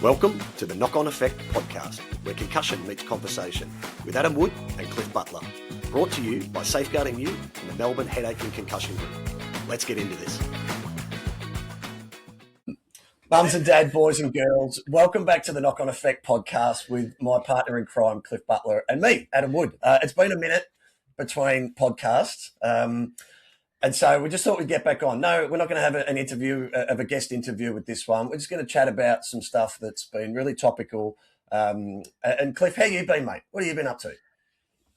Welcome to the Knock On Effect podcast, where concussion meets conversation, with Adam Wood and Cliff Butler. Brought to you by Safeguarding You and the Melbourne Headache and Concussion Group. Let's get into this. Mums and dad, boys and girls, welcome back to the Knock On Effect podcast with my partner in crime, Cliff Butler, and me, Adam Wood. It's been a minute between podcasts. And so we just thought we'd get back on. No, we're not going to have an interview, a guest interview with this one. We're just going to chat about some stuff that's been really topical. And Cliff, how you been, mate? What have you been up to?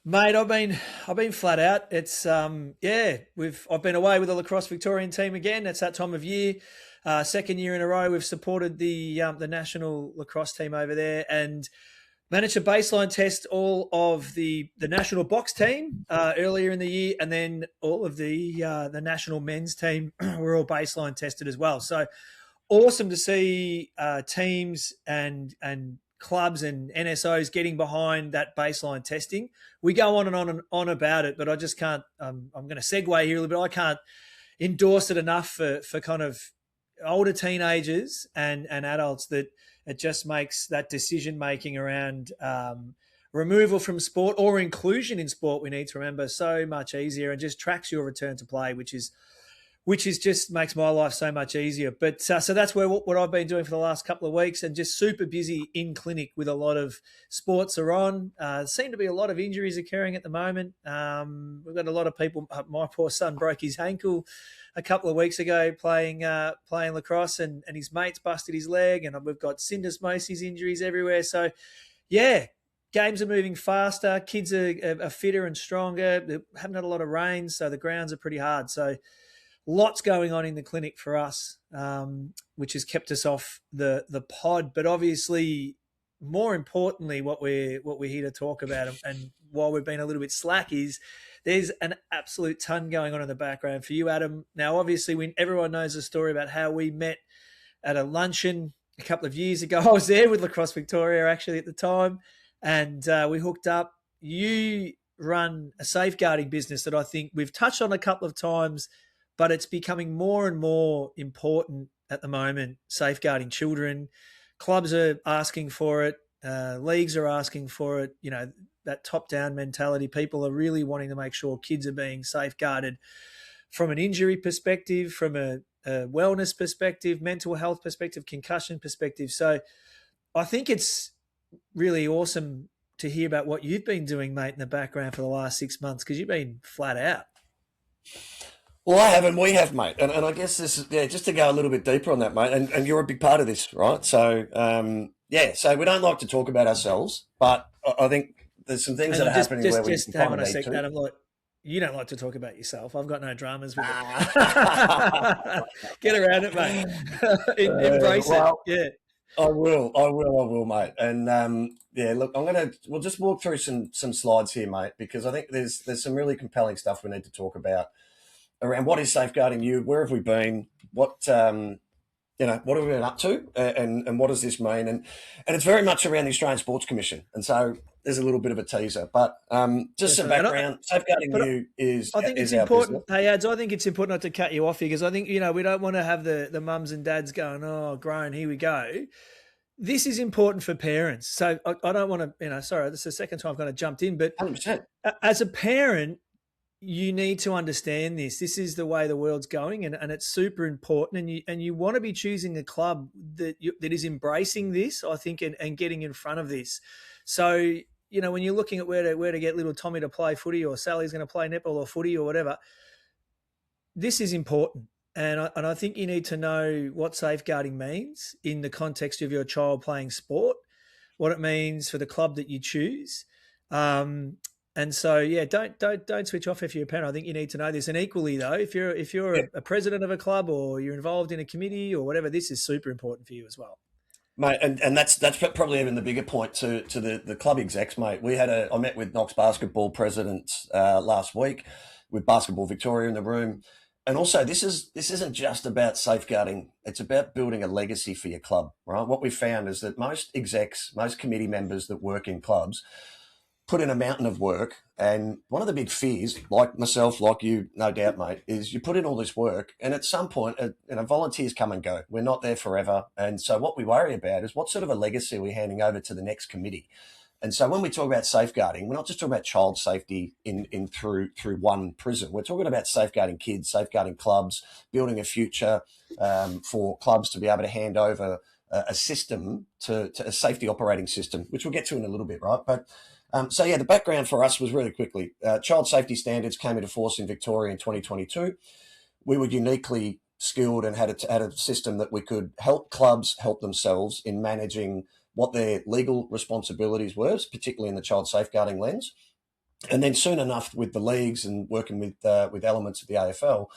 Mate, I've been flat out. It's I've been away with the lacrosse Victorian team again. It's that time of year. Second year in a row, we've supported the national lacrosse team over there and managed to baseline test all of the national box team earlier in the year, and then all of the national men's team were all baseline tested as well. So awesome to see teams and clubs and NSOs getting behind that baseline testing. We go on and on about it, but I just can't. I'm going to segue here a little bit. I can't endorse it enough for kind of older teenagers and adults that it just makes that decision-making around removal from sport or inclusion in sport, we need to remember, so much easier, and just tracks your return to play, which is just makes my life so much easier. But so that's what I've been doing for the last couple of weeks, and just super busy in clinic with a lot of sports are on. Seem to be a lot of injuries occurring at the moment. We've got a lot of people. My poor son broke his ankle a couple of weeks ago playing lacrosse, and his mates busted his leg, and we've got syndesmosis injuries everywhere. So, yeah, games are moving faster. Kids are fitter and stronger. They haven't had a lot of rain, so the grounds are pretty hard. So, lots going on in the clinic for us, which has kept us off the pod. But obviously, more importantly, what we're here to talk about, and while we've been a little bit slack, is there's an absolute ton going on in the background for you, Adam. Now, obviously, everyone knows the story about how we met at a luncheon a couple of years ago. I was there with Lacrosse Victoria actually at the time, and we hooked up. You run a safeguarding business that I think we've touched on a couple of times, but it's becoming more and more important at the moment, safeguarding children. Clubs are asking for it. Leagues are asking for it. You know, that top-down mentality. People are really wanting to make sure kids are being safeguarded from an injury perspective, from a wellness perspective, mental health perspective, concussion perspective. So I think it's really awesome to hear about what you've been doing, mate, in the background for the last 6 months, because you've been flat out. Well, I have, and we have, mate. And I guess this is, just to go a little bit deeper on that, mate, and you're a big part of this, right? So, so we don't like to talk about ourselves, but I think there's some things that are happening where we just hang on a sec, Adam. Like, you don't like to talk about yourself. I've got no dramas with it. Get around it, mate. Embrace it. Yeah. I will, mate. And look, we'll just walk through some slides here, mate, because I think there's some really compelling stuff we need to talk about around what is safeguarding you, where have we been, what have we been up to, and what does this mean? And it's very much around the Australian Sports Commission. And so there's a little bit of a teaser, but just some background. Safeguarding you is, I think it's important. Hey, Ads, I think it's important not to cut you off here, because I think, we don't want to have the mums and dads going, oh, grown, here we go. This is important for parents. So I don't want to, sorry, this is the second time I've kind of jumped in, but 100%. As a parent, you need to understand this. This is the way the world's going, and it's super important. And you want to be choosing a club that is embracing this, I think, and getting in front of this. So, when you're looking at where to get little Tommy to play footy, or Sally's going to play netball or footy or whatever, this is important. And I think you need to know what safeguarding means in the context of your child playing sport, what it means for the club that you choose. And so, don't switch off if you're a parent. I think you need to know this. And equally, though, if you're a president of a club, or you're involved in a committee or whatever, this is super important for you as well, mate. And that's probably even the bigger point to the club execs, mate. I met with Knox basketball presidents last week, with Basketball Victoria in the room, and also this isn't just about safeguarding. It's about building a legacy for your club, right? What we found is that most execs, most committee members that work in clubs, put in a mountain of work. And one of the big fears, like myself, like you, no doubt, mate, is you put in all this work and at some point, volunteers come and go. We're not there forever. And so what we worry about is what sort of a legacy we're handing over to the next committee. And so when we talk about safeguarding, we're not just talking about child safety in through one prism. We're talking about safeguarding kids, safeguarding clubs, building a future for clubs to be able to hand over a system to a safety operating system, which we'll get to in a little bit, right? But the background for us was really quickly. Child safety standards came into force in Victoria in 2022. We were uniquely skilled and had a system that we could help clubs help themselves in managing what their legal responsibilities were, particularly in the child safeguarding lens. And then soon enough, with the leagues and working with elements of the AFL,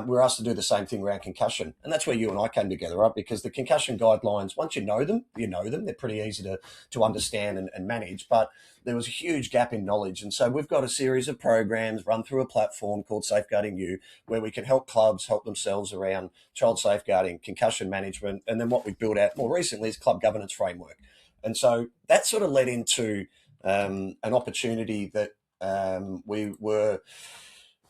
we were asked to do the same thing around concussion. And that's where you and I came together, right? Because the concussion guidelines, once you know them. They're pretty easy to understand and manage. But there was a huge gap in knowledge. And so we've got a series of programs run through a platform called Safeguarding You, where we can help clubs help themselves around child safeguarding, concussion management. And then what we've built out more recently is club governance framework. And so that sort of led into an opportunity that we were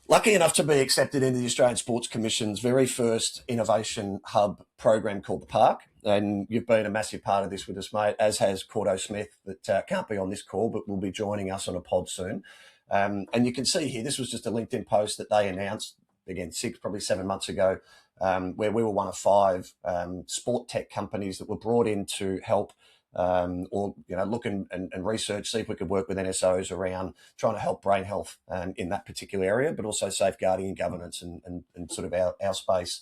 lucky enough to be accepted into the Australian Sports Commission's very first innovation hub program called The Park. And you've been a massive part of this with us, mate, as has Cordo Smith, that can't be on this call, but will be joining us on a pod soon. And you can see here, this was just a LinkedIn post that they announced, again, probably 7 months ago, where we were one of 5 sport tech companies that were brought in to help look and research, see if we could work with NSOs around trying to help brain health in that particular area, but also safeguarding and governance and sort of our space.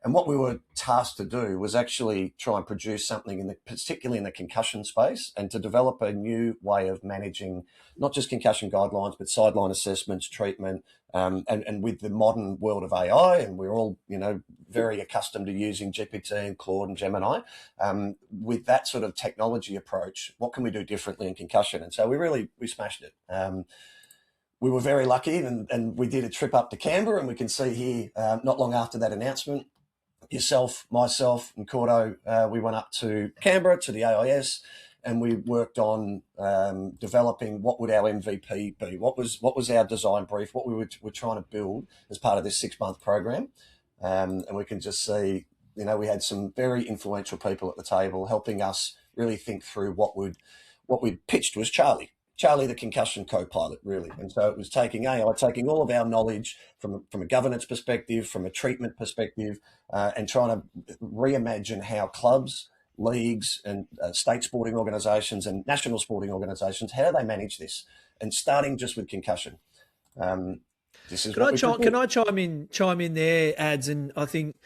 And what we were tasked to do was actually try and produce something particularly in the concussion space, and to develop a new way of managing not just concussion guidelines, but sideline assessments, treatment, and with the modern world of AI, and we're all, very accustomed to using GPT and Claude and Gemini. With that sort of technology approach, what can we do differently in concussion? And so we smashed it. We were very lucky, and we did a trip up to Canberra, and we can see here, not long after that announcement, yourself, myself, and Cordo, we went up to Canberra to the AIS, and we worked on developing what would our MVP be, what was our design brief, what we were trying to build as part of this 6-month program. And we can just see, we had some very influential people at the table helping us really think through what we pitched was Charlie, the concussion co-pilot, really. And so it was taking AI, taking all of our knowledge from a governance perspective, from a treatment perspective, and trying to reimagine how clubs, leagues, and state sporting organisations and national sporting organisations, how do they manage this? And starting just with concussion. This is Can I chime in there, Ads? And I think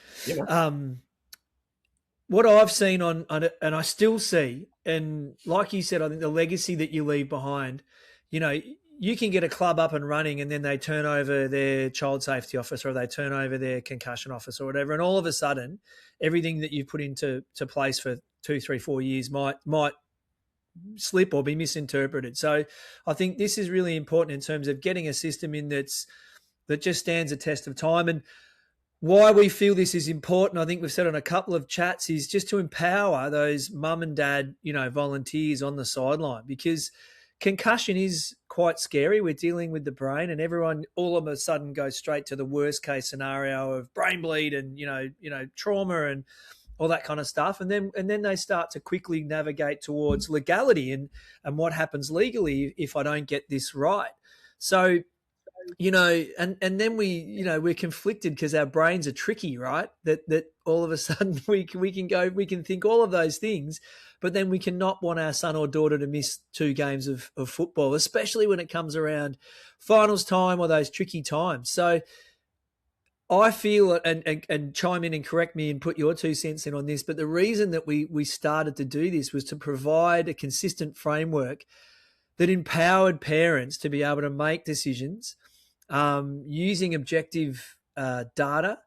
what I've seen on and I still see, and like you said, I think the legacy that you leave behind, you can get a club up and running, and then they turn over their child safety officer, or they turn over their concussion officer, or whatever, and all of a sudden, everything that you've put into place for 2, 3, 4 years might slip or be misinterpreted. So I think this is really important in terms of getting a system in that just stands a test of time. And why we feel this is important, I think we've said on a couple of chats, is just to empower those mum and dad, volunteers on the sideline, because concussion is quite scary. We're dealing with the brain, and everyone all of a sudden goes straight to the worst case scenario of brain bleed and, trauma and all that kind of stuff. And then they start to quickly navigate towards legality and what happens legally if I don't get this right. So, and then we're conflicted because our brains are tricky, right? That all of a sudden we can think all of those things, but then we cannot want our son or daughter to miss 2 games of football, especially when it comes around finals time or those tricky times. So I feel, and chime in and correct me and put your 2 cents in on this, but the reason that we started to do this was to provide a consistent framework that empowered parents to be able to make decisions using objective data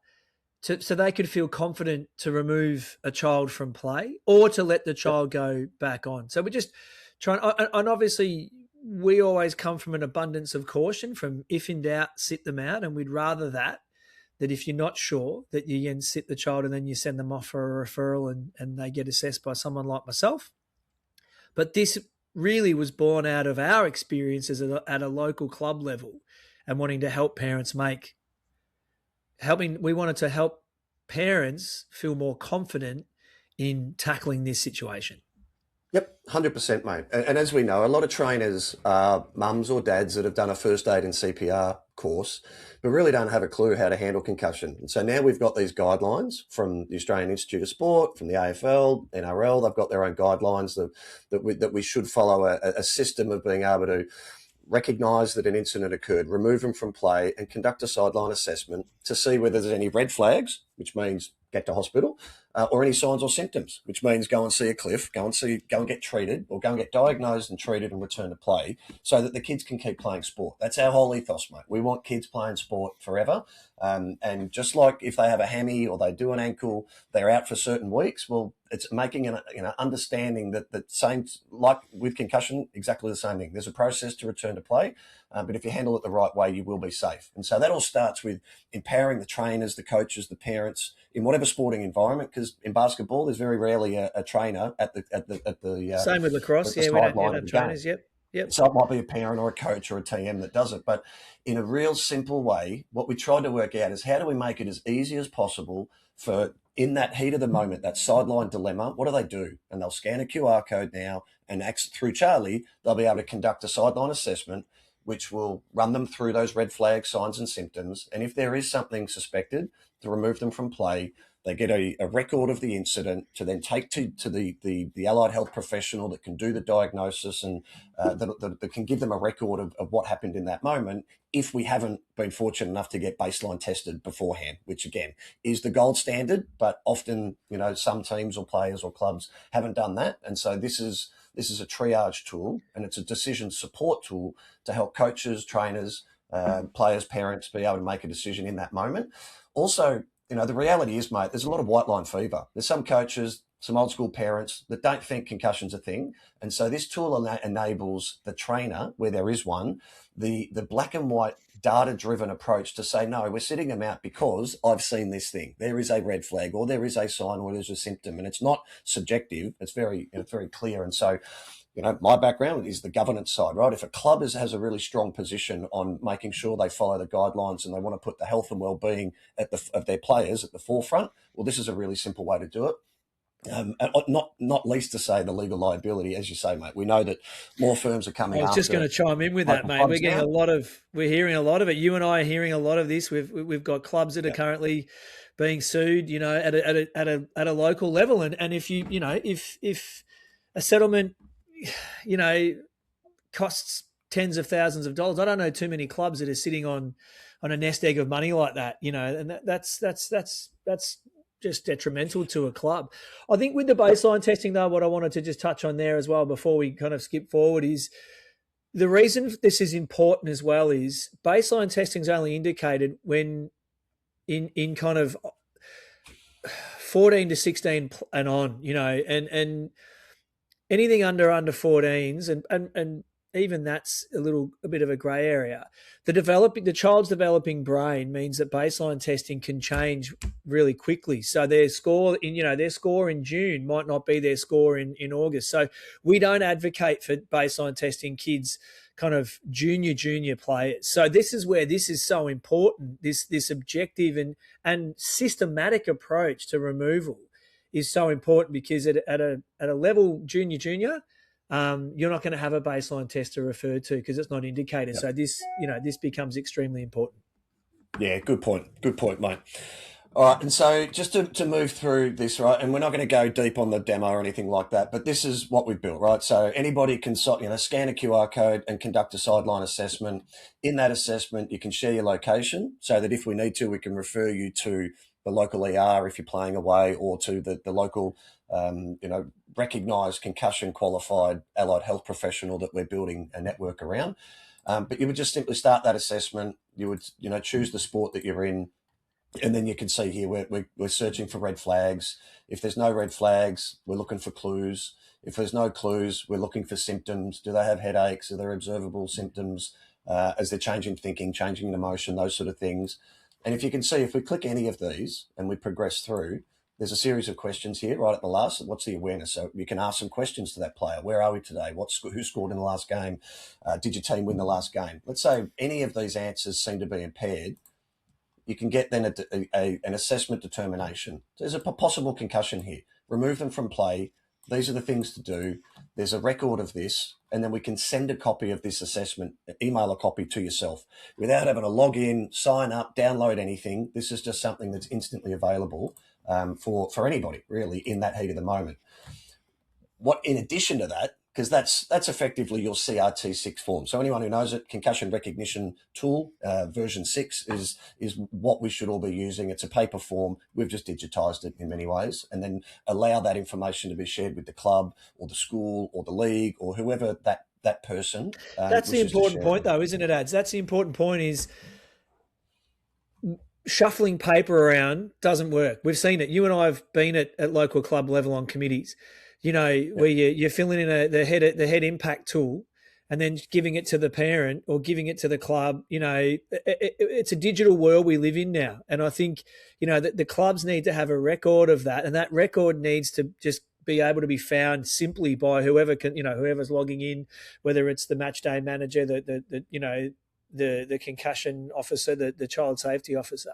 so they could feel confident to remove a child from play or to let the child go back on. So we're just trying, and obviously we always come from an abundance of caution, from if in doubt, sit them out. And we'd rather that if you're not sure, that you then sit the child and then you send them off for a referral and they get assessed by someone like myself. But this really was born out of our experiences at a local club level and wanting to help parents we wanted to help parents feel more confident in tackling this situation. Yep, 100%, mate. And as we know, a lot of trainers are mums or dads that have done a first aid and CPR course, but really don't have a clue how to handle concussion. And so now we've got these guidelines from the Australian Institute of Sport, from the AFL, NRL. They've got their own guidelines that we should follow a system of being able to recognise that an incident occurred, remove them from play, and conduct a sideline assessment to see whether there's any red flags, which means get to hospital, or any signs or symptoms, which means go and see a Cliff, go and get treated, or go and get diagnosed and treated and return to play, so that the kids can keep playing sport. That's our whole ethos, mate. We want kids playing sport forever. And just like if they have a hammy or they do an ankle, they're out for certain weeks. Well, it's making an understanding that same, like with concussion, exactly the same thing. There's a process to return to play, but if you handle it the right way, you will be safe. And so that all starts with empowering the trainers, the coaches, the parents in whatever sporting environment. Because in basketball, there's very rarely a trainer at the same with lacrosse. Yeah, we don't have trainers. Yep. So it might be a parent or a coach or a TM that does it. But in a real simple way, what we try to work out is how do we make it as easy as possible for, in that heat of the moment, that sideline dilemma, what do they do? And they'll scan a QR code now, and through Charlie, they'll be able to conduct a sideline assessment, which will run them through those red flag signs and symptoms. And if there is something suspected, to remove them from play. They get a record of the incident to then take to the allied health professional that can do the diagnosis and that can give them a record of what happened in that moment, if we haven't been fortunate enough to get baseline tested beforehand, which again is the gold standard, but often, some teams or players or clubs haven't done that. And so this is a triage tool, and it's a decision support tool to help coaches, trainers, players, parents be able to make a decision in that moment. Also, the reality is, mate, there's a lot of white line fever. There's some coaches, some old school parents that don't think concussion's a thing. And so this tool enables the trainer, where there is one, the black and white data-driven approach to say, no, we're sitting them out because I've seen this thing. There is a red flag, or there is a sign, or there's a symptom. And it's not subjective. It's very clear. And so, my background is the governance side, right? If a club has a really strong position on making sure they follow the guidelines and they want to put the health and well-being of their players at the forefront, well, this is a really simple way to do it. Not least to say the legal liability, as you say, mate. We know that more firms are coming. I was just going to chime in with that, mate. We're getting we're hearing a lot of it. You and I are hearing a lot of this. We've got clubs that are currently being sued, at a local level, and if if a settlement, costs tens of thousands of dollars. I don't know too many clubs that are sitting on a nest egg of money like that, and that's just detrimental to a club. I think with the baseline testing, though, what I wanted to just touch on there as well before we kind of skip forward is the reason this is important as well is baseline testing is only indicated when in kind of 14 to 16 and on, and anything under 14s and even that's a bit of a grey area. The child's developing brain means that baseline testing can change really quickly. So their score in June might not be their score in August. So we don't advocate for baseline testing kids kind of junior players. So this is where this is so important. This objective and systematic approach to removal is so important, because at a level junior, you're not going to have a baseline test to refer to because it's not indicated. Yep. So this becomes extremely important. Yeah, good point, mate. All right, and so just to move through this, right, and we're not going to go deep on the demo or anything like that, but this is what we've built, right? So anybody can scan a QR code and conduct a sideline assessment. In that assessment, you can share your location so that if we need to, we can refer you to the local ER if you're playing away, or to the local, recognised concussion qualified allied health professional that we're building a network around. But you would just simply start that assessment. You would, choose the sport that you're in, and then you can see here we're searching for red flags. If there's no red flags, we're looking for clues. If there's no clues, we're looking for symptoms. Do they have headaches? Are there observable symptoms as they're changing thinking, changing emotion, those sort of things? And if you can see, if we click any of these and we progress through, there's a series of questions here right at the last. What's the awareness? So you can ask some questions to that player. Where are we today? Who scored in the last game? Did your team win the last game? Let's say any of these answers seem to be impaired. You can get then an assessment determination. There's a possible concussion here. Remove them from play. These are the things to do. There's a record of this, and then we can send a copy of this assessment, email a copy to yourself without having to log in, sign up, download anything. This is just something that's instantly available for anybody, really, in that heat of the moment. What, in addition to that, because that's effectively your CRT6 form. So anyone who knows it, concussion recognition tool, version 6 is what we should all be using. It's a paper form. We've just digitized it in many ways, and then allow that information to be shared with the club or the school or the league or whoever that person. That's the important point, though, isn't it, Ads? That's the important point is shuffling paper around doesn't work. We've seen it. You and I have been at local club level on committees. Where you're filling in the head impact tool and then giving it to the parent or giving it to the club. It's a digital world we live in now. And I think, that the clubs need to have a record of that. And that record needs to just be able to be found simply by whoever can, whoever's logging in, whether it's the match day manager, the concussion officer, the child safety officer.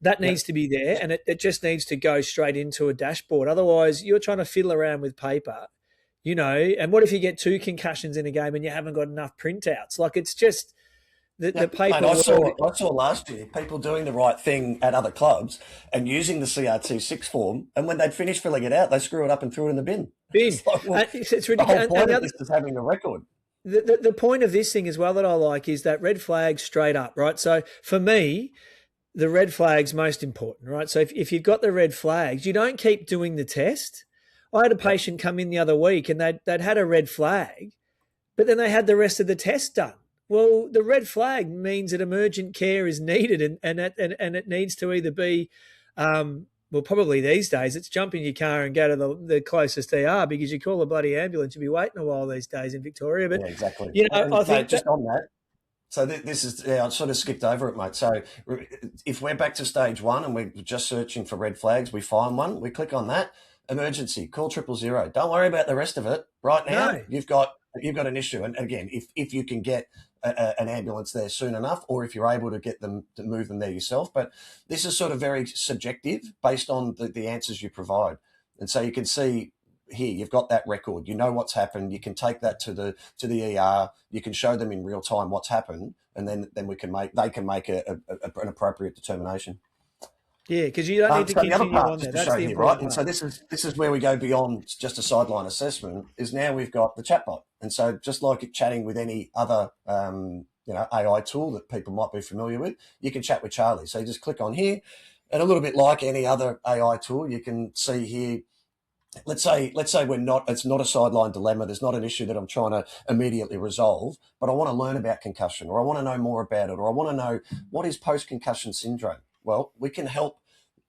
That needs to be there, and it just needs to go straight into a dashboard. Otherwise, you're trying to fiddle around with paper, and what if you get 2 concussions in a game and you haven't got enough printouts? Like, it's just the paper. Mate, I saw last year people doing the right thing at other clubs and using the CRT6 form, and when they'd finished filling it out, they screw it up and threw it in the bin. It's ridiculous. The whole point of this is having a record. The point of this thing as well that I like is that red flag straight up, right? So for me, the red flag's most important, right? So if you've got the red flags, you don't keep doing the test. I had a patient come in the other week and they'd had a red flag, but then they had the rest of the test done. Well, the red flag means that emergent care is needed and it needs to either be, probably these days, it's jump in your car and go to the closest ER because you call a bloody ambulance, you'll be waiting a while these days in Victoria. But, yeah, exactly. I think just on that, so this is, I sort of skipped over it, mate. So if we're back to stage 1 and we're just searching for red flags, we find one, we click on that, emergency, call 000. Don't worry about the rest of it. Right now, No. you've got an issue. And again, if you can get an ambulance there soon enough, or if you're able to get them to move them there yourself. But this is sort of very subjective based on the answers you provide. And so you can see here, you've got that record. You know what's happened. You can take that to the ER. You can show them in real time what's happened, and then they can make an appropriate determination. Yeah, because you don't need to continue on there. That's the important right? part. And so this is where we go beyond just a sideline assessment. Is now we've got the chatbot, and so just like chatting with any other AI tool that people might be familiar with, you can chat with Charlie. So you just click on here, and a little bit like any other AI tool, you can see here. Let's say it's not a sideline dilemma. There's not an issue that I'm trying to immediately resolve, but I want to learn about concussion, or I want to know more about it, or I want to know what is post-concussion syndrome. Well, we can help.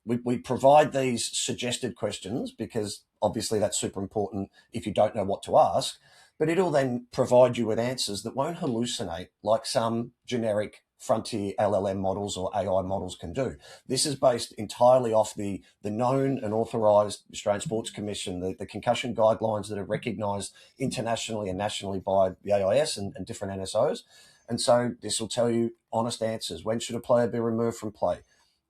We provide these suggested questions because obviously that's super important if you don't know what to ask, but it'll then provide you with answers that won't hallucinate like some generic frontier LLM models or AI models can do. This is based entirely off the known and authorised Australian Sports Commission, the concussion guidelines that are recognised internationally and nationally by the AIS and different NSOs. And so this will tell you honest answers. When should a player be removed from play?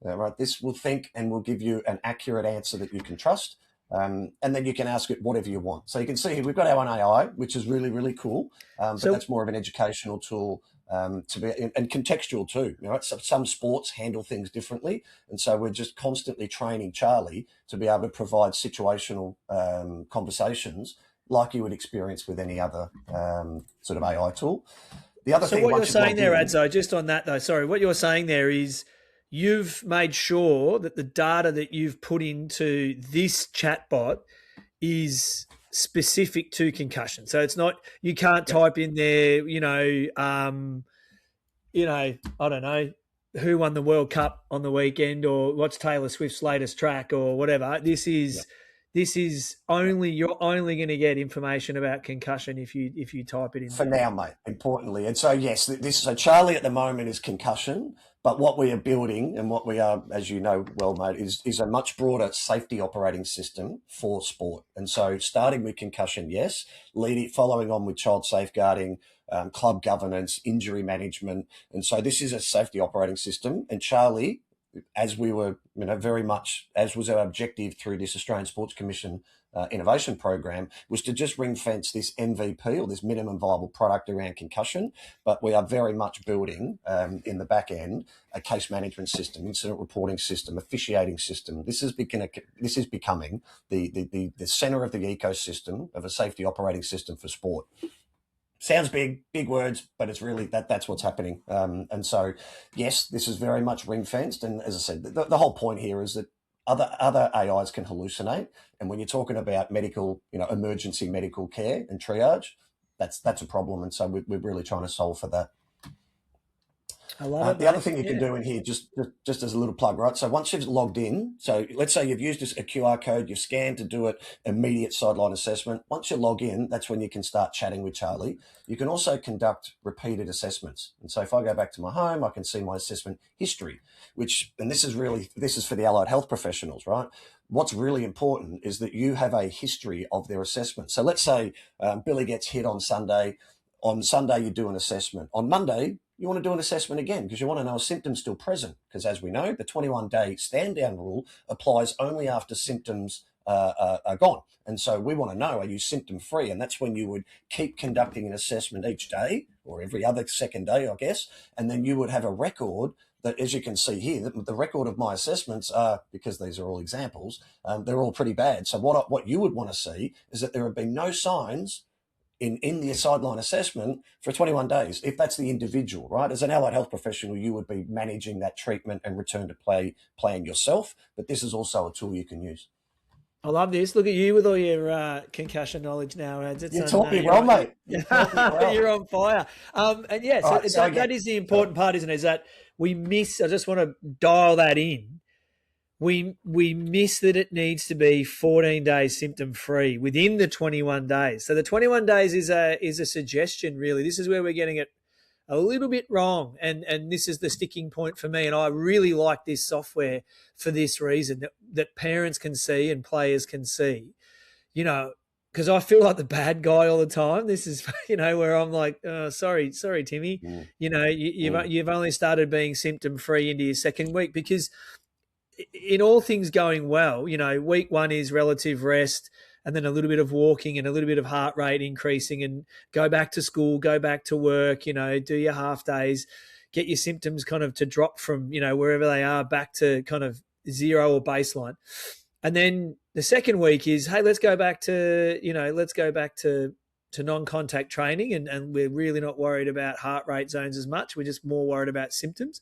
Right. This will think and will give you an accurate answer that you can trust. And then you can ask it whatever you want. So you can see here, we've got our own AI, which is really, really cool. But that's more of an educational tool to be, and contextual too. Right? So some sports handle things differently. And so we're just constantly training Charlie to be able to provide situational conversations like you would experience with any other sort of AI tool. The other thing, what you're saying there, Adzo, just on that though, sorry, what you're saying there is you've made sure that the data that you've put into this chatbot is specific to concussion. So it's not, you can't type in there, I don't know, who won the World Cup on the weekend or what's Taylor Swift's latest track or whatever. This is only, you're only going to get information about concussion if you type it in. For now, mate, importantly. And so, yes, so Charlie at the moment is concussion, But what we are building and what we are, as you know well, mate, is a much broader safety operating system for sport. And so starting with concussion, yes, following on with child safeguarding, club governance, injury management. And so this is a safety operating system. And Charlie, as we were, very much, as was our objective through this Australian Sports Commission innovation program, was to just ring fence this MVP, or this minimum viable product, around concussion. But we are very much building in the back end a case management system, incident reporting system, officiating system. This is becoming the center of the ecosystem of a safety operating system for sport. Sounds big words, but it's really that's what's happening. And so, yes, this is very much ring fenced. And as I said, the whole point here is that other AIs can hallucinate. And when you're talking about medical, emergency medical care and triage, that's a problem. And so we're really trying to solve for that. I love it. The other thing you can do in here, just as a little plug, right? So once you've logged in, so let's say you've used a QR code, you've scanned to do it, immediate sideline assessment. Once you log in, that's when you can start chatting with Charlie. You can also conduct repeated assessments. And so if I go back to my home, I can see my assessment history, and this is for the allied health professionals, right? What's really important is that you have a history of their assessment. So let's say Billy gets hit on Sunday. On Sunday, you do an assessment. On Monday, you want to do an assessment again because you want to know, are symptoms still present? Because as we know, the 21-day stand-down rule applies only after symptoms are gone. And so we want to know, are you symptom-free? And that's when you would keep conducting an assessment each day, or every other second day, I guess. And then you would have a record that, as you can see here, the record of my assessments are, because these are all examples, they're all pretty bad. So what you would want to see is that there have been no signs in the sideline assessment for 21 days, if that's the individual, right? As an allied health professional, you would be managing that treatment and return to play plan yourself, but this is also a tool you can use. I love this. Look at you with all your concussion knowledge now. You taught me well, mate. You're on fire. And yes, that is the important part, isn't it? Is that we miss, I just want to dial that in. We miss that it needs to be 14 days symptom free within the 21 days. So the 21 days is a suggestion, really. This is where we're getting it a little bit wrong, and this is the sticking point for me. And I really like this software for this reason, that parents can see and players can see, because I feel like the bad guy all the time. This is, where I'm like, oh, sorry, Timmy. Yeah. You've only started being symptom free into your second week, because in all things going well, week one is relative rest, and then a little bit of walking and a little bit of heart rate increasing, and go back to school, go back to work, do your half days, get your symptoms kind of to drop from, wherever they are back to kind of zero or baseline. And then the second week is, hey, let's go back to non-contact training, and we're really not worried about heart rate zones as much. We're just more worried about symptoms.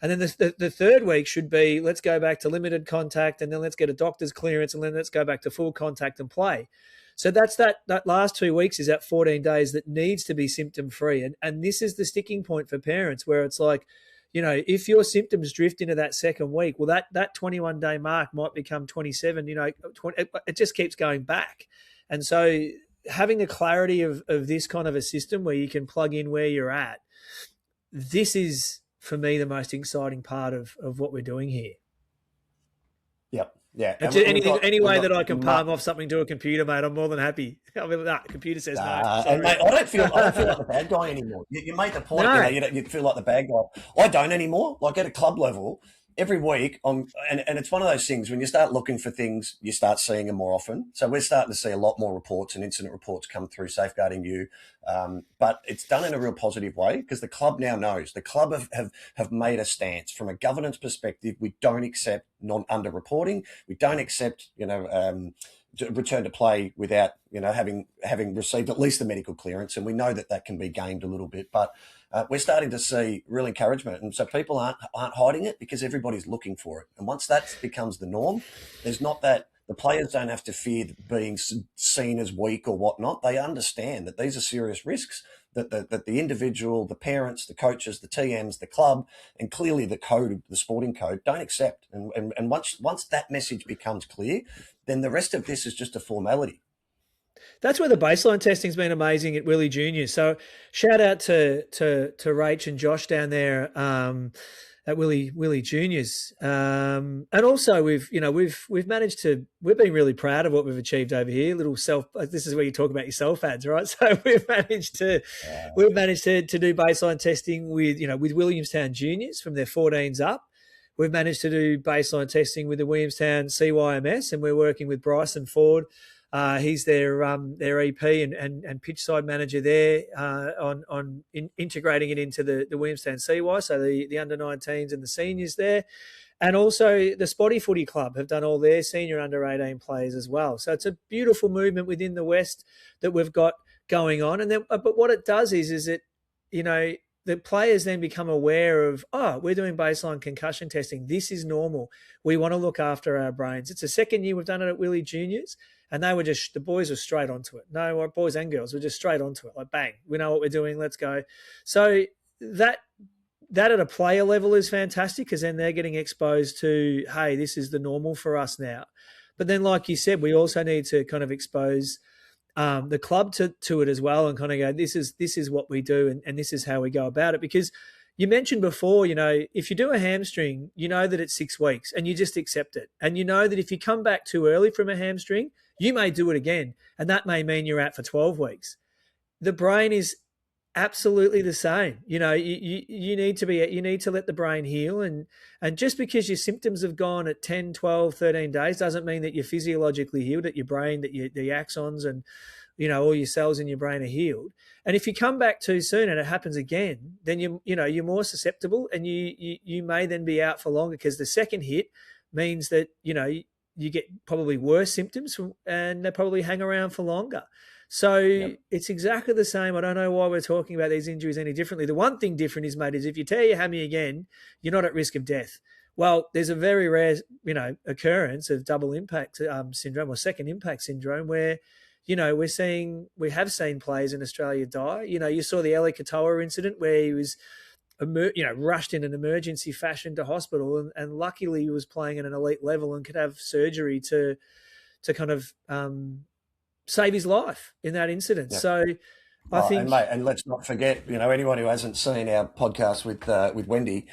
And then the third week should be, let's go back to limited contact, and then let's get a doctor's clearance, and then let's go back to full contact and play. So that's that last 2 weeks is that 14 days that needs to be symptom-free. And this is the sticking point for parents, where it's like, if your symptoms drift into that second week, well, that 21-day mark might become 27, 20, it just keeps going back. And so having the clarity of this kind of a system where you can plug in where you're at, this is, for me, the most exciting part of what we're doing here. Yep. Yeah. Any way that I can palm off something to a computer, mate, I'm more than happy. I mean, the computer says no. And mate, I don't feel like the bad guy anymore. You made the point, No. you feel like the bad guy. I don't anymore. Like at a club level, every week, and it's one of those things, when you start looking for things, you start seeing them more often. So we're starting to see a lot more reports and incident reports come through Safeguarding You. But it's done in a real positive way, because the club now knows. The club have made a stance. From a governance perspective, we don't accept under-reporting. We don't accept, return to play without, having received at least the medical clearance. And we know that can be gamed a little bit. But we're starting to see real encouragement. And so people aren't hiding it, because everybody's looking for it. And once that becomes the norm, there's not that. The players don't have to fear being seen as weak or whatnot. They understand that these are serious risks, that the individual, the parents, the coaches, the TMs, the club, and clearly the sporting code don't accept. And once that message becomes clear, then the rest of this is just a formality. That's where the baseline testing's been amazing at Willie Junior. So shout out to Rach and Josh down there at Willie Juniors, and also we've managed to. We've been really proud of what we've achieved over here. This is where you talk about your self ads, right? So we've managed to do baseline testing with Williamstown Juniors from their 14s up. We've managed to do baseline testing with the Williamstown CYMS, and we're working with Bryson Ford. He's their EP and pitch side manager there on integrating it into the Williamstown CY, so the under-19s and the seniors there. And also the Spotty Footy Club have done all their senior under-18 players as well. So it's a beautiful movement within the West that we've got going on. And then, but what it does is it, the players then become aware of, we're doing baseline concussion testing. This is normal. We want to look after our brains. It's the second year we've done it at Willie Juniors, and the boys were straight onto it. No, our boys and girls were just straight onto it. Like, bang, we know what we're doing. Let's go. So that at a player level is fantastic, because then they're getting exposed to, hey, this is the normal for us now. But then, like you said, we also need to kind of expose the club to it as well, and kind of go, this is what we do, and this is how we go about it. Because you mentioned before, if you do a hamstring, you know that it's 6 weeks, and you just accept it. And you know that if you come back too early from a hamstring, you may do it again, and that may mean you're out for 12 weeks. The brain is absolutely the same. You need to let the brain heal, and just because your symptoms have gone at 10, 12, 13 days doesn't mean that you're physiologically healed at your brain, that the axons and all your cells in your brain are healed. And if you come back too soon and it happens again, then you're more susceptible, and you may then be out for longer, because the second hit means that you get probably worse symptoms, and they probably hang around for longer. So It's exactly the same. I don't know why we're talking about these injuries any differently. The one thing different is, mate, is if you tear your hammy again, you're not at risk of death. Well, there's a very rare, occurrence of double impact syndrome, or second impact syndrome, where, we have seen players in Australia die. You saw the Eli Katoa incident where he was, rushed in an emergency fashion to hospital, and luckily he was playing at an elite level and could have surgery to kind of save his life in that incident. Yep. So I think, and let's not forget, anyone who hasn't seen our podcast with Wendy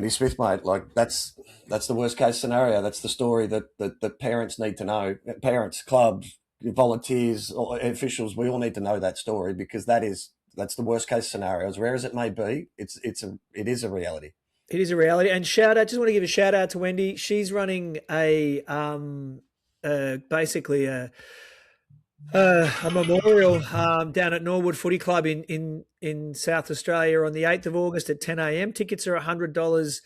Smith, mate, like that's the worst case scenario. That's the story that parents need to know. Parents, clubs, volunteers, officials, we all need to know that story, because that's the worst case scenario. As rare as it may be, it is a reality. It is a reality. And just want to give a shout out to Wendy. She's running basically a memorial down at Norwood Footy Club in South Australia on the 8th of August at 10 a.m. Tickets are $100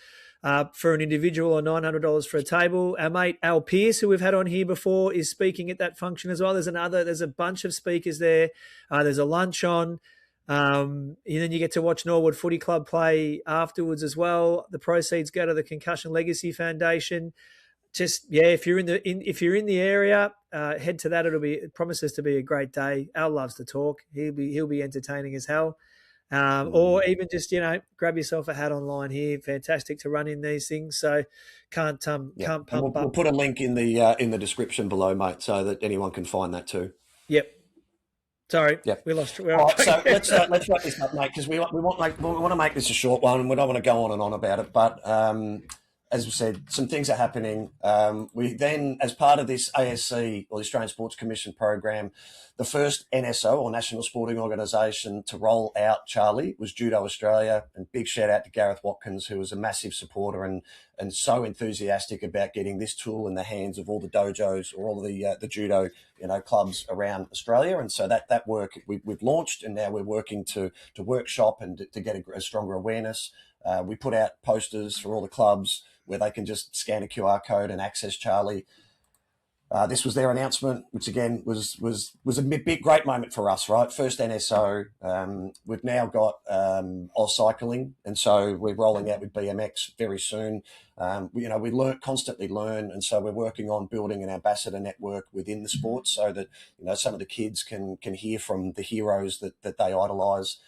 for an individual, or $900 for a table. Our mate Al Pearce, who we've had on here before, is speaking at that function as well. There's a bunch of speakers there. There's a lunch on. And then you get to watch Norwood Footy Club play afterwards as well. The proceeds go to the Concussion Legacy Foundation. If you're in the area, head to that. It promises to be a great day. Al loves to talk. He'll be entertaining as hell. Or even just grab yourself a hat online here. Fantastic to run in these things. So can't pump up. We'll put a link in the description below, mate, so that anyone can find that too. Yep. Sorry, we lost. All right, so let's wrap this up, mate, because we want to make this a short one, and we don't want to go on and on about it. But as we said, some things are happening. We then, as part of this ASC, or the Australian Sports Commission program, the first NSO, or National Sporting Organisation, to roll out Charlie was Judo Australia. And big shout out to Gareth Watkins, who was a massive supporter and so enthusiastic about getting this tool in the hands of all the dojos, or all the judo clubs around Australia. And so that work we've launched, and now we're working to workshop and to get a stronger awareness. We put out posters for all the clubs where they can just scan a QR code and access Charlie. This was their announcement, which again was a great moment for us, right? First NSO. We've now got Oz Cycling, and so we're rolling out with BMX very soon. We constantly learn, and so we're working on building an ambassador network within the sport, so that some of the kids can hear from the heroes that they idolise.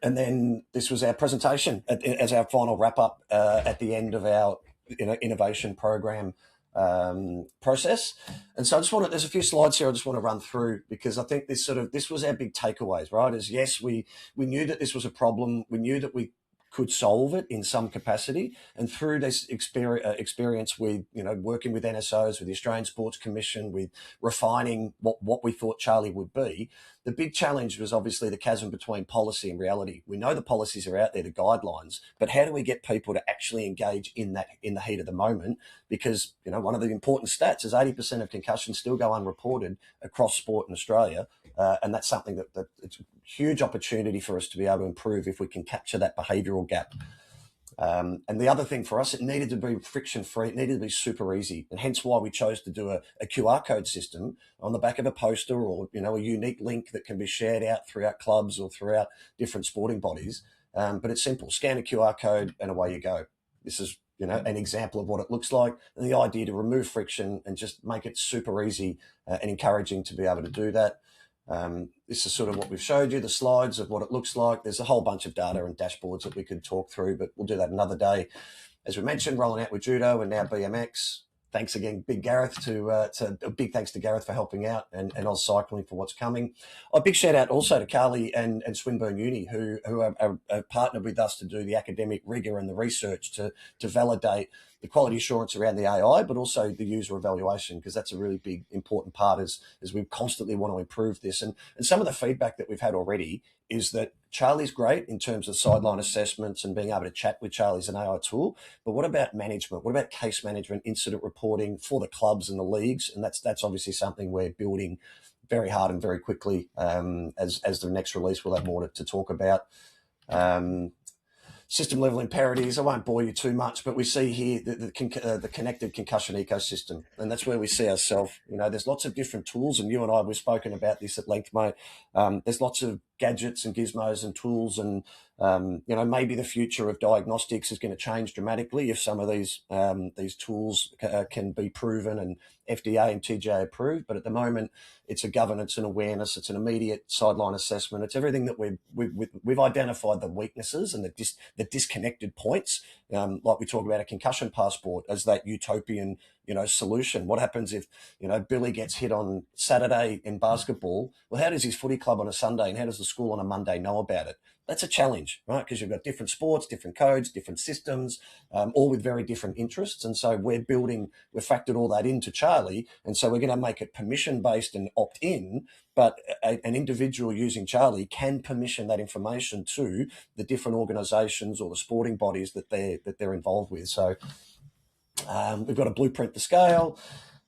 And then this was our presentation as our final wrap up at the end of our innovation program process. And so there's a few slides here I just want to run through, because I think this was our big takeaways, right? Is yes, we knew that this was a problem. We knew that we could solve it in some capacity. And through this experience with, working with NSOs, with the Australian Sports Commission, with refining what we thought Charlie would be, the big challenge was obviously the chasm between policy and reality. We know the policies are out there, the guidelines, but how do we get people to actually engage in that in the heat of the moment? Because, one of the important stats is 80% of concussions still go unreported across sport in Australia. And that's something that it's a huge opportunity for us to be able to improve if we can capture that behavioural gap. And the other thing for us, it needed to be friction-free. It needed to be super easy. And hence why we chose to do a QR code system on the back of a poster or, a unique link that can be shared out throughout clubs or throughout different sporting bodies. But it's simple. Scan a QR code and away you go. This is, an example of what it looks like. And the idea to remove friction and just make it super easy and encouraging to be able to do that. This is sort of what we've showed you, the slides of what it looks like. There's a whole bunch of data and dashboards that we could talk through, but we'll do that another day. As we mentioned, rolling out with Judo and now BMX. Thanks again, Big Gareth, to a big thanks to Gareth for helping out and Oz Cycling for what's coming. A big shout out also to Carly and Swinburne Uni, who are partnered with us to do the academic rigour and the research to validate the quality assurance around the AI, but also the user evaluation, because that's a really big, important part as we constantly want to improve this. And some of the feedback that we've had already is that Charlie's great in terms of sideline assessments and being able to chat with Charlie as an AI tool. But what about management? What about case management, incident reporting for the clubs and the leagues? And that's obviously something we're building very hard and very quickly. As the next release, we'll have more to talk about. System level imperatives, I won't bore you too much, but we see here the connected concussion ecosystem, and that's where we see ourselves. There's lots of different tools, and you and I, we've spoken about this at length, mate. There's lots of gadgets and gizmos and tools, and maybe the future of diagnostics is going to change dramatically if some of these tools can be proven and FDA and TGA approved. But at the moment, it's a governance and awareness. It's an immediate sideline assessment. It's everything that we've identified the weaknesses and the disconnected points. Like we talk about a concussion passport as that utopian solution. What happens if Billy gets hit on Saturday in basketball? Well, how does his footy club on a Sunday and how does the school on a Monday know about it? That's a challenge, right? Because you've got different sports, different codes, different systems, all with very different interests. And so we've factored all that into Charlie. And so we're going to make it permission-based and opt-in, but an individual using Charlie can permission that information to the different organisations or the sporting bodies that they're involved with. So we've got a blueprint to scale.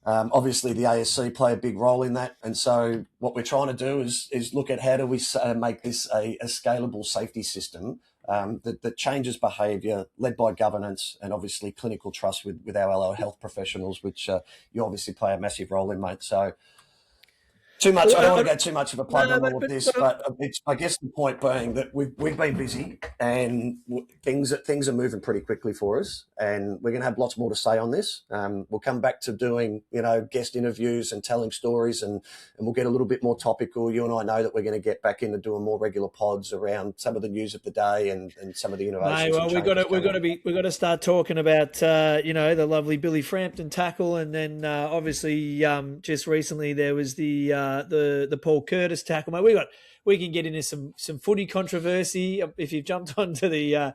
Obviously, the ASC play a big role in that. And so what we're trying to do is look at how do we make this a scalable safety system that changes behaviour, led by governance and obviously clinical trust with our allied health professionals, which you obviously play a massive role in, mate. So too much. I don't want to go too much of a plug on all of this, but I guess the point being that we've been busy and things are moving pretty quickly for us, and we're going to have lots more to say on this. We'll come back to doing guest interviews and telling stories, and we'll get a little bit more topical. You and I know that we're going to get back into doing more regular pods around some of the news of the day and some of the innovations. Well, we've got to start talking about the lovely Billy Frampton tackle, and then obviously just recently there was the Paul Curtis tackle. Mate, we can get into some footy controversy. If you've jumped onto the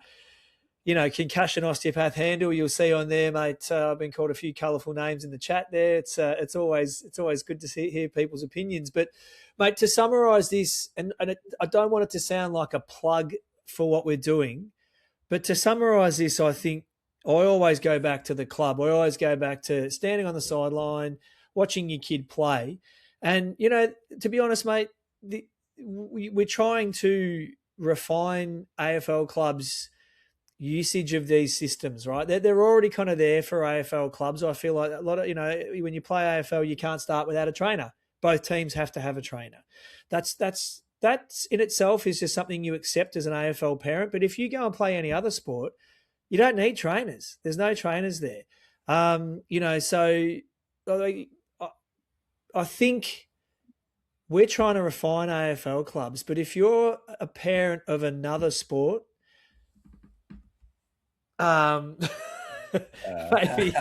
concussion osteopath handle, you'll see on there, mate. I've been called a few colourful names in the chat there. It's always good to hear people's opinions. But mate, to summarise this, and I don't want it to sound like a plug for what we're doing, but to summarise this, I think I always go back to the club. I always go back to standing on the sideline, watching your kid play. And, to be honest, mate, we're trying to refine AFL clubs' usage of these systems, right? They're already kind of there for AFL clubs. I feel like a lot of, when you play AFL, you can't start without a trainer. Both teams have to have a trainer. That's in itself is just something you accept as an AFL parent. But if you go and play any other sport, you don't need trainers. There's no trainers there. So I think we're trying to refine AFL clubs, but if you're a parent of another sport, maybe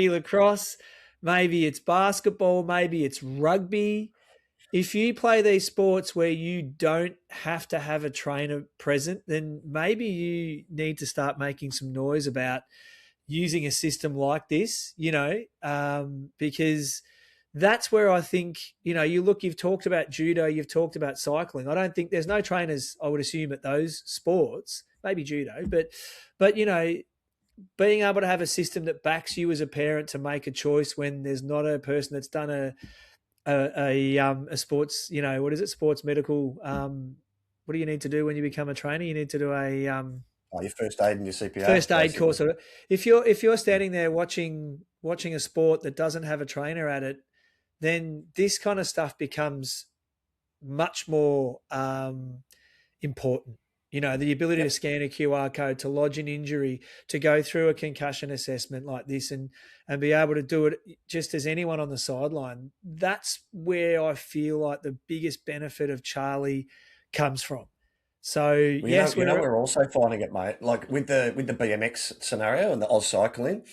lacrosse, maybe it's basketball, maybe it's rugby, if you play these sports where you don't have to have a trainer present, then maybe you need to start making some noise about using a system like this, because that's where I think, you've talked about judo, you've talked about cycling. I don't think there's no trainers, I would assume, at those sports, maybe judo, but being able to have a system that backs you as a parent to make a choice when there's not a person that's done a sports, what is it? Sports medical. What do you need to do when you become a trainer? You need to do a your first aid and your CPR. first aid course. If you're standing there watching a sport that doesn't have a trainer at it, then this kind of stuff becomes much more important. The ability to scan a QR code, to lodge an injury, to go through a concussion assessment like this and be able to do it just as anyone on the sideline. That's where I feel like the biggest benefit of Charlie comes from. So, we're also finding it, mate. Like with the BMX scenario and the Oz cycling,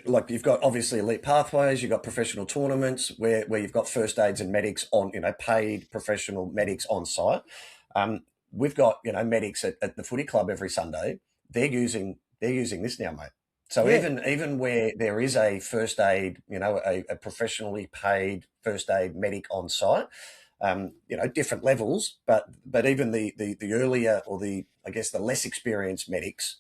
like you've got obviously elite pathways, you've got professional tournaments where you've got first aids and medics on, paid professional medics on site. We've got, medics at the footy club every Sunday. They're using this now, mate. So even where there is a first aid, a professionally paid first aid medic on site, different levels, but even the earlier or the less experienced medics,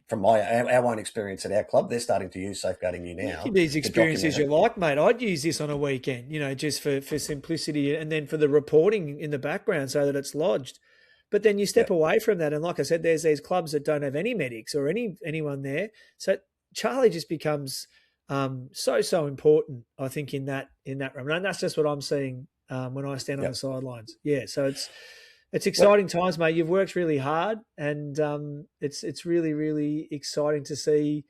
from our own experience at our club, they're starting to use Safeguarding You now. These experiences you like, mate. I'd use this on a weekend, just for simplicity and then for the reporting in the background so that it's lodged. But then you step away from that. And like I said, there's these clubs that don't have any medics or anyone there. So Charlie just becomes so important, I think, in that realm. And that's just what I'm seeing when I stand on the sidelines. Yeah, so it's exciting times, mate. You've worked really hard, and it's really, really exciting to see.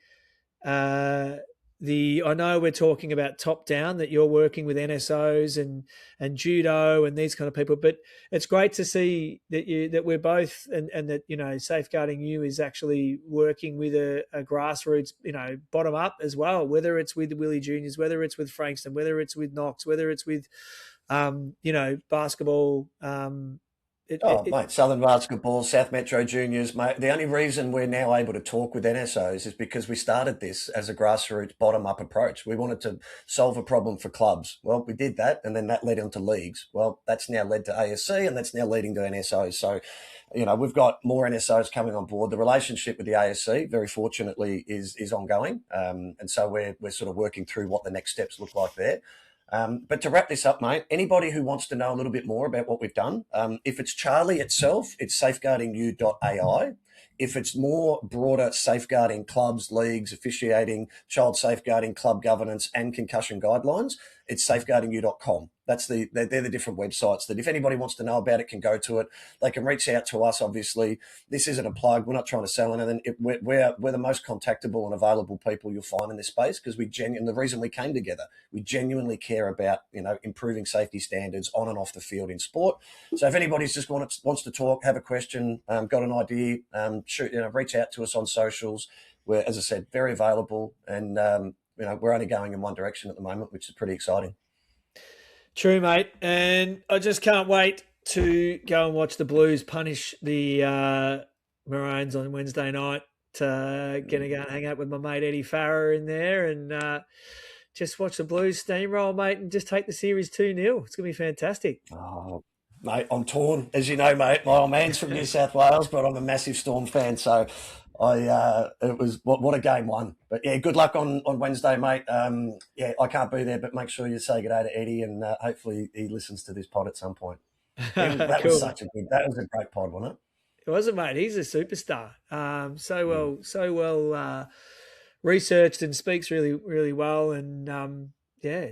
I know we're talking about top down, that you're working with NSOs and judo and these kind of people, but it's great to see that we're both and that Safeguarding You is actually working with a grassroots bottom up as well. Whether it's with the Willie Juniors, whether it's with Frankston, whether it's with Knox, whether it's with basketball. Mate, Southern Basketball, South Metro Juniors, mate. The only reason we're now able to talk with NSOs is because we started this as a grassroots bottom-up approach. We wanted to solve a problem for clubs. Well, we did that, and then that led into leagues. Well, that's now led to ASC, and that's now leading to NSOs. So, we've got more NSOs coming on board. The relationship with the ASC, very fortunately, is ongoing. And so we're sort of working through what the next steps look like there. But to wrap this up, mate, anybody who wants to know a little bit more about what we've done, if it's Charlie itself, it's safeguardingyou.ai. If it's more broader safeguarding clubs, leagues, officiating, child safeguarding, club governance and concussion guidelines, it's safeguardingyou.com. They're the different websites that if anybody wants to know about it can go to it. They can reach out to us, obviously. This isn't a plug. We're not trying to sell anything. We're the most contactable and available people you'll find in this space because the reason we came together, we genuinely care about, improving safety standards on and off the field in sport. So if anybody's just wants to talk, have a question, got an idea, reach out to us on socials. We're, as I said, very available and, we're only going in one direction at the moment, which is pretty exciting. True, mate. And I just can't wait to go and watch the Blues punish the Maroons on Wednesday night. Going to go and hang out with my mate Eddie Farrer in there and just watch the Blues steamroll, mate, and just take the series 2-0. It's going to be fantastic. Oh, mate, I'm torn. As you know, mate, my old man's from New South Wales, but I'm a massive Storm fan, so it was what a game one. But yeah, good luck on Wednesday, mate. I can't be there, but make sure you say good day to Eddie, and hopefully he listens to this pod at some point. That Cool. That was a great pod, wasn't it? It wasn't, mate. He's a superstar. So well researched and speaks really, really well. And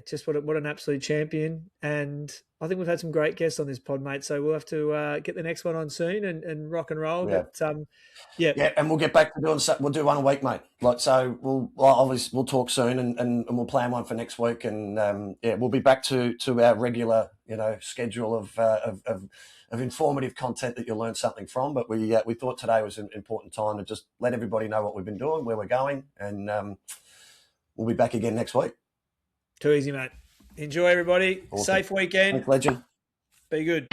just what an absolute champion. And I think we've had some great guests on this pod, mate. So we'll have to get the next one on soon and rock and roll. Yeah. But and we'll get back to doing. We'll do one a week, mate. We'll talk soon and we'll plan one for next week. And we'll be back to our regular schedule of informative content that you'll learn something from. But we thought today was an important time to just let everybody know what we've been doing, where we're going, and we'll be back again next week. Too easy, mate. Enjoy, everybody. Awesome. Safe weekend. Thanks, legend. Be good.